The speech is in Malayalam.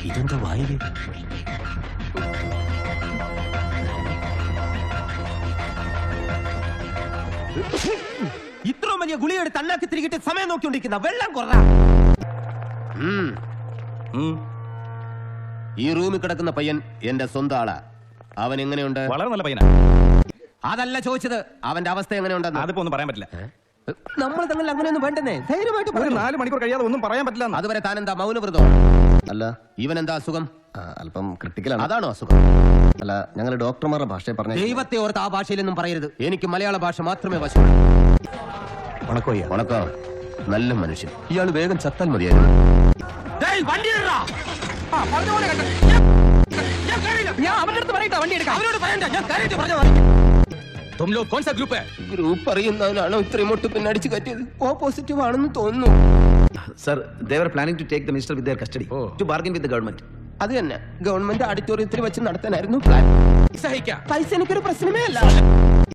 ഇതെന്താ വായില്? ഇത്രയും വലിയ ഗുളിയെടുത്ത് അണ്ണാക്കി തിരികിട്ട് സമയം നോക്കിക്കൊണ്ടിരിക്കുന്ന വെള്ളം കുറ. ഈ റൂമിൽ കിടക്കുന്ന പയ്യൻ എന്റെ സ്വന്തം ആളാ. അവൻ എങ്ങനെയുണ്ട്? വളരെ നല്ല പയ്യനാ. അതല്ല ചോദിച്ചത്, അവന്റെ അവസ്ഥ എങ്ങനെയുണ്ടെന്ന്. അതിപ്പോ ഒന്നും പറയാൻ പറ്റില്ല. നമ്മൾ തമ്മിൽ അങ്ങനെയൊന്നും വേണ്ടെന്നേ. ധൈര്യമായിട്ട് ഒരു 4 മണിക്കൂർ കഴിയാതെ ഒന്നും പറയാൻ പറ്റില്ല. അതുവരെ താൻ എന്താ മൗനവ്രതം? അല്ല, ഇവനെന്താ അസുഖം? അല്പം ക്രിട്ടിക്കലാണ്. അതാണോ അസുഖം? അല്ല, ഞങ്ങൾ ഡോക്ടർമാരുടെ ഭാഷയെ പറഞ്ഞു. ദൈവത്തെ ഓർത്ത് ആ ഭാഷയിലൊന്നും പറയരുത്. എനിക്ക് മലയാള ഭാഷ മാത്രമേ വശമുള്ളൂ. വണക്കോ. നല്ല മനുഷ്യൻ. ഇയാൾ വേഗം ചത്താൽ മതിയായിരുന്നു. ഗ്രൂപ്പ് അറിയുന്നവനാണോ ഇത്രയും മുട്ട് പിന്നടിച്ച് കയറ്റിയത്? പോസിറ്റീവ് ആണെന്ന് തോന്നുന്നു. Sir, they were planning to take the minister with their custody to bargain with the government. അത് തന്നെ, ഗവൺമെന്റ് ഓഡിറ്റോറിയത്തിൽ വെച്ച് നടത്താനായിരുന്നു പ്ലാൻ. പൈസ എനിക്കൊരു പ്രശ്നമേ അല്ല.